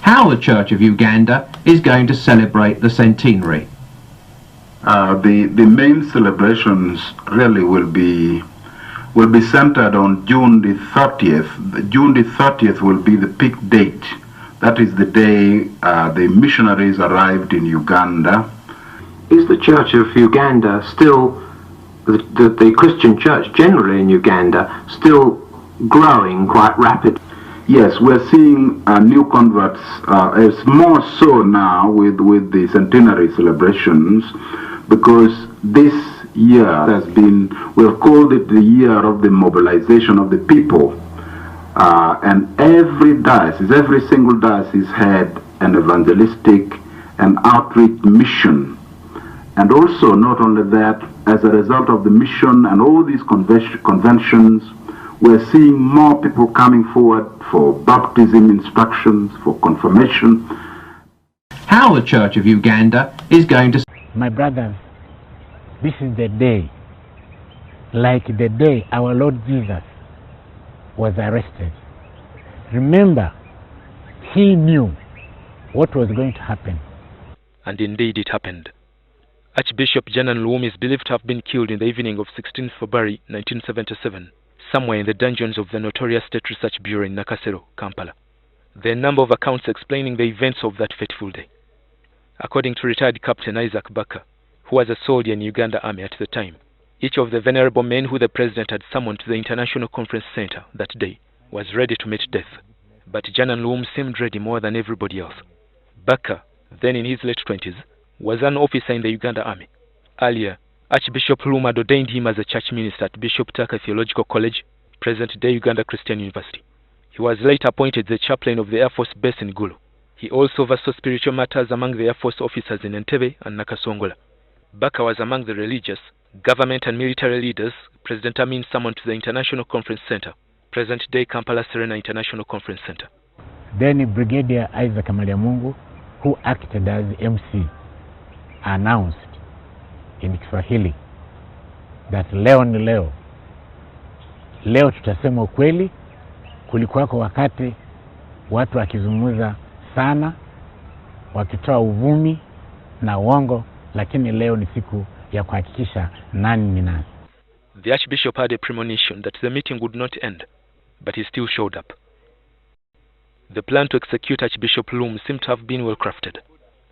how the Church of Uganda is going to celebrate the centenary. The main celebrations really will be centered on June the 30th. June the 30th will be the peak date. That is the day the missionaries arrived in Uganda. Is the Church of Uganda still, the Christian church generally in Uganda, still growing quite rapidly? Yes, we're seeing new converts. It's more so now with the centenary celebrations, because this year has been, we've called it the year of the mobilization of the people. And every diocese, every single diocese had an evangelistic and outreach mission. And also, not only that, as a result of the mission and all these conventions, we're seeing more people coming forward for baptism instructions, for confirmation. How the Church of Uganda is going to... My brothers, this is the day, like the day our Lord Jesus was arrested. Remember, he knew what was going to happen. And indeed it happened. Archbishop Janani Luwum is believed to have been killed in the evening of 16 February 1977, somewhere in the dungeons of the notorious State Research Bureau in Nakasero, Kampala. There are a number of accounts explaining the events of that fateful day. According to retired Captain Isaac Baka, who was a soldier in Uganda Army at the time, each of the venerable men who the president had summoned to the International Conference Center that day was ready to meet death. But Janani Luwum seemed ready more than everybody else. Baka, then in his late 20s, was an officer in the Uganda Army. Earlier, Archbishop Luwum had ordained him as a church minister at Bishop Tucker Theological College, present-day Uganda Christian University. He was later appointed the chaplain of the Air Force Base in Gulu. He also oversaw spiritual matters among the Air Force officers in Entebbe and Nakasongola. Baka was among the religious, government and military leaders President Amin summoned to the International Conference Center, present-day Kampala Serena International Conference Center. Then Brigadier Isaac Mungu, who acted as MC, announced in Kiswahili that leo ni leo. Leo tutasema ukweli. Kulikuwako wakati watu wakizungumza sana, wakitoa uvumi na uongo, lakini leo ni siku ya kuhakikisha nani ni nani. The Archbishop had a premonition that the meeting would not end, but he still showed up. The plan to execute Archbishop Luwum seemed to have been well crafted.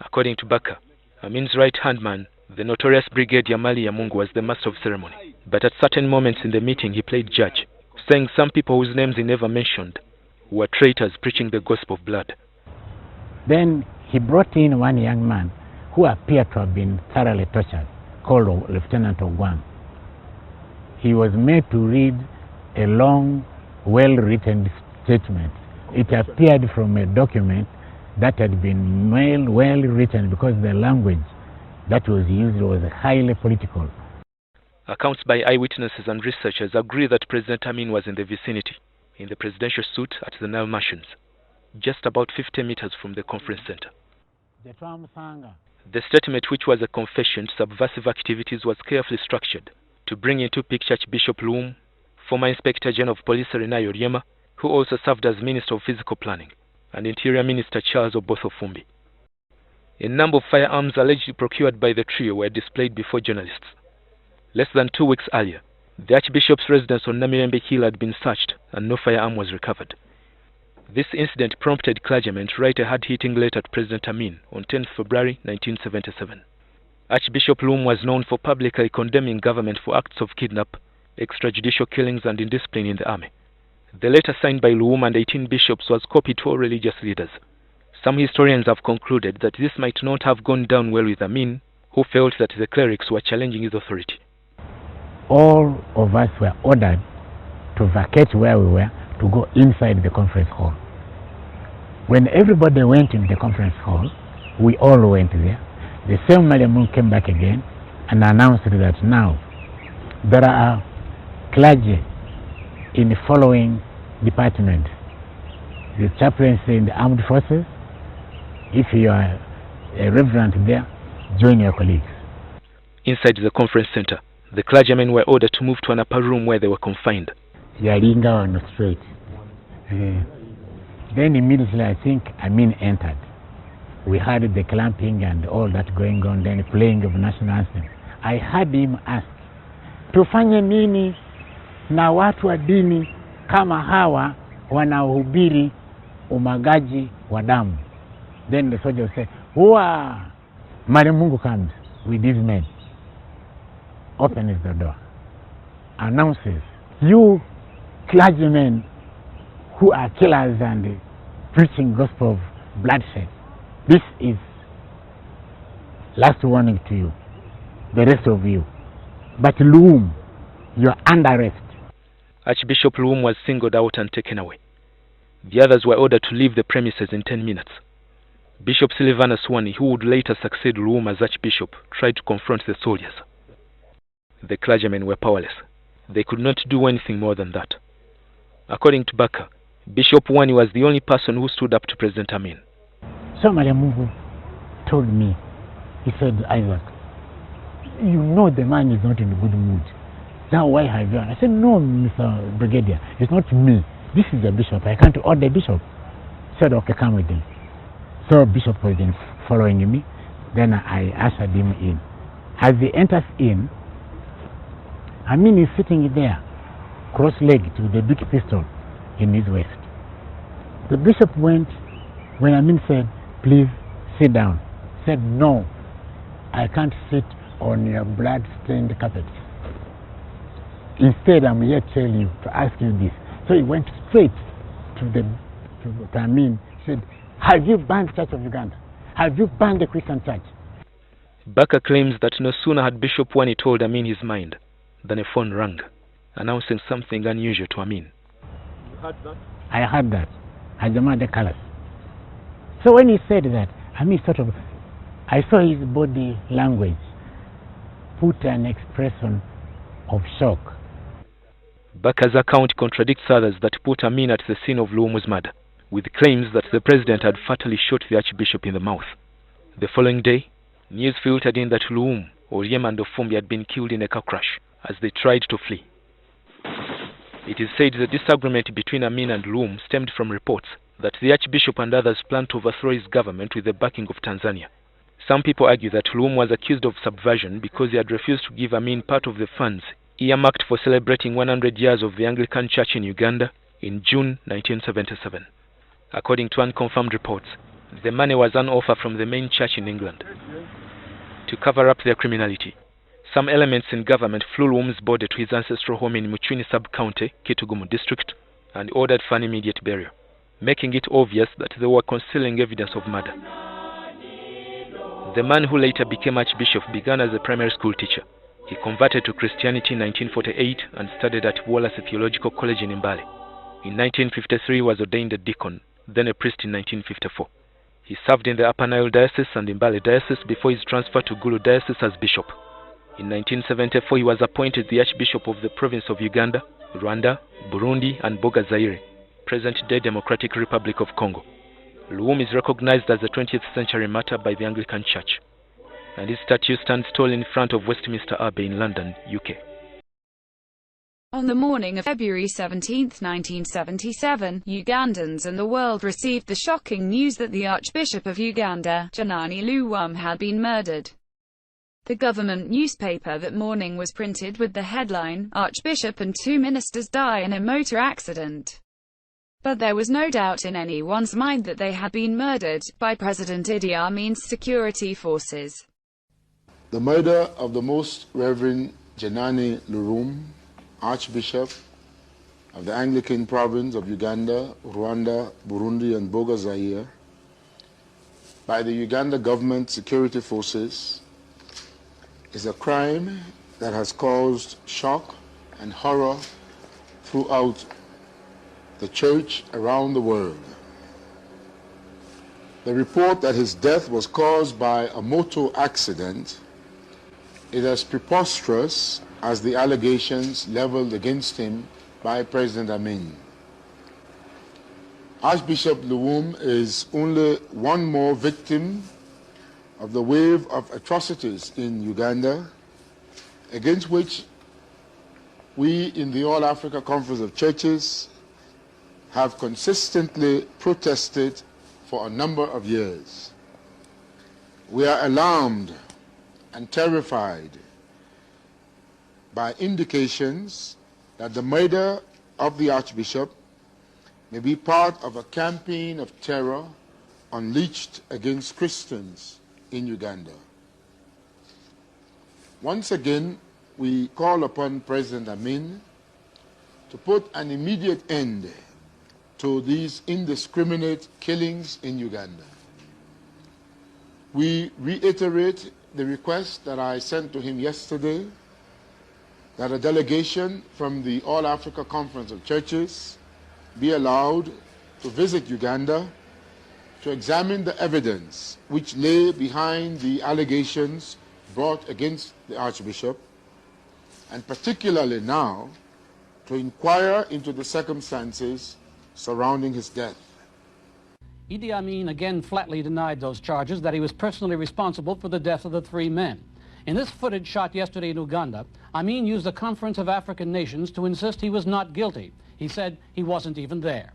According to Baka, Amin's right-hand man, the notorious Brigadier Mali Yamungu, was the master of ceremony. But at certain moments in the meeting he played judge, saying some people whose names he never mentioned were traitors preaching the gospel of blood. Then he brought in one young man who appeared to have been thoroughly tortured, called Lieutenant Ogwam. He was made to read a long, well-written statement. It appeared from a document that had been well written, because the language that was used was highly political. Accounts by eyewitnesses and researchers agree that President Amin was in the vicinity, in the presidential suite at the Nile Mansions, just about 50 meters from the conference center. The statement, which was a confession to subversive activities, was carefully structured to bring into picture Archbishop Luwum, former Inspector General of Police Renayo Ryema, who also served as Minister of Physical Planning, and Interior Minister Charles Obotho Fumbi. A number of firearms allegedly procured by the trio were displayed before journalists. Less than 2 weeks earlier, the Archbishop's residence on Namirembe Hill had been searched and no firearm was recovered. This incident prompted clergymen to write a hard-hitting letter to President Amin on 10 February 1977. Archbishop Luwum was known for publicly condemning government for acts of kidnap, extrajudicial killings and indiscipline in the army. The letter signed by Luwum and 18 bishops was copied to all religious leaders. Some historians have concluded that this might not have gone down well with Amin, who felt that the clerics were challenging his authority. All of us were ordered to vacate where we were, to go inside the conference hall. When everybody went in the conference hall, we all went there. The same Mariamun came back again and announced that now there are clergy in the following departments: the chaplaincy in the armed forces. If you are a reverend there, join your colleagues. Inside the conference center, the clergymen were ordered to move to an upper room where they were confined. Yalinga on the straight. Then immediately I think Amin entered. We heard the clapping and all that going on, then playing of national anthem. I heard him ask, tufanye nini na watu wa dini kama hawa wanaohubiri umagaji wa damu? Then the soldier said, Whoa! Marimungu comes with these men, opens the door, announces, you clergymen who are killers and preaching gospel of bloodshed, this is last warning to you, the rest of you. But Luwum, you're under arrest. Archbishop Luwum was singled out and taken away. The others were ordered to leave the premises in 10 minutes. Bishop Silvana Swani, who would later succeed Luwum as archbishop, tried to confront the soldiers. The clergymen were powerless. They could not do anything more than that. According to Baka, Bishop Wani was the only person who stood up to President Amin. So Marimungu told me, he said, Isaac, you know the man is not in a good mood. Now why have you? I said, no, Mr. Brigadier, it's not me. This is the bishop. I can't order the bishop. He said, okay, come with him. So Bishop was in following me. Then I ushered him in. As he enters in, Amin is sitting there, cross-legged with a big pistol in his waist. The bishop went, when Amin said, please sit down, said, no, I can't sit on your blood-stained carpet. Instead, I'm here to tell you, to ask you this. So he went straight to Amin. He said, have you banned the Church of Uganda? Have you banned the Christian Church? Baka claims that no sooner had Bishop Wani told Amin his mind than a phone rang, announcing something unusual to Amin. You heard that? I heard that. Hajama the colors. So when he said that, Amin I saw his body language put an expression of shock. Baka's account contradicts others that put Amin at the scene of Luwum's murder, with claims that the president had fatally shot the archbishop in the mouth. The following day, news filtered in that Luwum, Oryem and Ofumbi had been killed in a car crash as they tried to flee. It is said the disagreement between Amin and Luwum stemmed from reports that the archbishop and others planned to overthrow his government with the backing of Tanzania. Some people argue that Luwum was accused of subversion because he had refused to give Amin part of the funds earmarked for celebrating 100 years of the Anglican Church in Uganda in June 1977. According to unconfirmed reports, the money was an offer from the main church in England. To cover up their criminality, some elements in government flew Luwum's body to his ancestral home in Muchwini sub-county, Kitugumu district, and ordered for an immediate burial, making it obvious that they were concealing evidence of murder. The man who later became archbishop began as a primary school teacher. He converted to Christianity in 1948 and studied at Wallace Theological College in Mbale. In 1953 he was ordained a deacon, then a priest in 1954. He served in the Upper Nile Diocese and Mbale Diocese before his transfer to Gulu Diocese as bishop. In 1974 he was appointed the Archbishop of the province of Uganda, Rwanda, Burundi and Boga Zaire, present-day Democratic Republic of Congo. Luwum is recognized as a 20th century martyr by the Anglican Church, and his statue stands tall in front of Westminster Abbey in London, UK. On the morning of February 17, 1977, Ugandans and the world received the shocking news that the Archbishop of Uganda, Janani Luwum, had been murdered. The government newspaper that morning was printed with the headline, "Archbishop and 2 ministers die in a motor accident." But there was no doubt in anyone's mind that they had been murdered by President Idi Amin's security forces. The murder of the Most Reverend Janani Luwum, Archbishop of the Anglican province of Uganda, Rwanda, Burundi and Boga Zaire, by the Uganda government security forces is a crime that has caused shock and horror throughout the church around the world. The report that his death was caused by a motor accident is as preposterous as the allegations leveled against him by President Amin. Archbishop Luwum is only one more victim of the wave of atrocities in Uganda, against which we in the All Africa Conference of Churches have consistently protested for a number of years. We are alarmed and terrified by indications that the murder of the Archbishop may be part of a campaign of terror unleashed against Christians in Uganda. Once again, we call upon President Amin to put an immediate end to these indiscriminate killings in Uganda. We reiterate the request that I sent to him yesterday, that a delegation from the All Africa Conference of Churches be allowed to visit Uganda to examine the evidence which lay behind the allegations brought against the Archbishop, and particularly now to inquire into the circumstances surrounding his death. Idi Amin again flatly denied those charges, that he was personally responsible for the death of the three men. In this footage shot yesterday in Uganda, Amin used the Conference of African Nations to insist he was not guilty. He said he wasn't even there.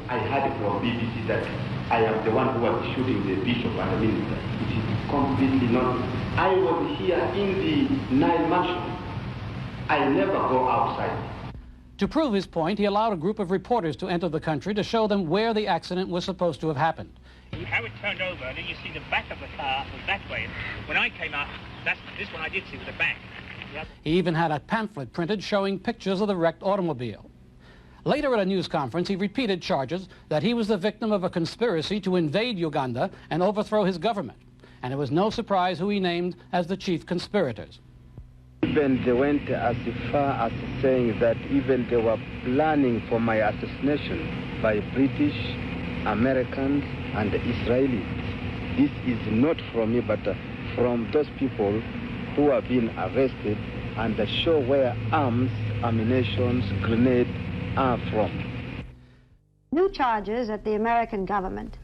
I heard from BBC that I am the one who was shooting the bishop and the minister. It is completely not. I was here in the Nile mansion. I never go outside. To prove his point, he allowed a group of reporters to enter the country to show them where the accident was supposed to have happened. How it turned over, and then you see the back of the car was that way. When I came up, this one I did see with the back. Yep. He even had a pamphlet printed showing pictures of the wrecked automobile. Later at a news conference, he repeated charges that he was the victim of a conspiracy to invade Uganda and overthrow his government. And it was no surprise who he named as the chief conspirators. Even they went as far as saying that even they were planning for my assassination by British, Americans, and Israelis. This is not from me, but from those people who have been arrested and show where arms, ammunition, grenades are from. New charges at the American government.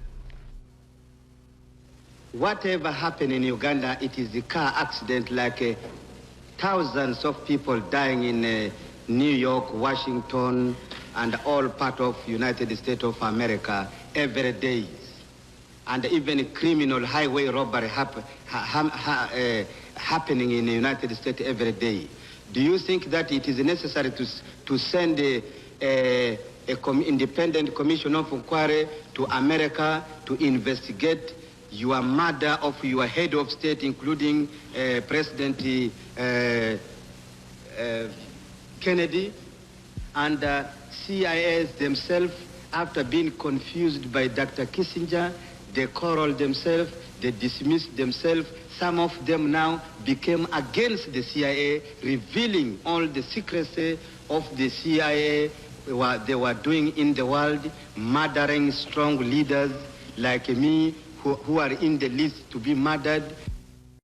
Whatever happened in Uganda, it is a car accident, like thousands of people dying in New York, Washington, and all part of United States of America every day. And even criminal highway robbery happening in the United States every day. Do you think that it is necessary to send a independent commission of inquiry to America to investigate your murder of your head of state, including President Kennedy, and CIA themselves, after being confused by Dr. Kissinger, they quarreled themselves, they dismissed themselves. Some of them now became against the CIA, revealing all the secrecy of the CIA, what they were doing in the world, murdering strong leaders like me, who are in the list to be murdered.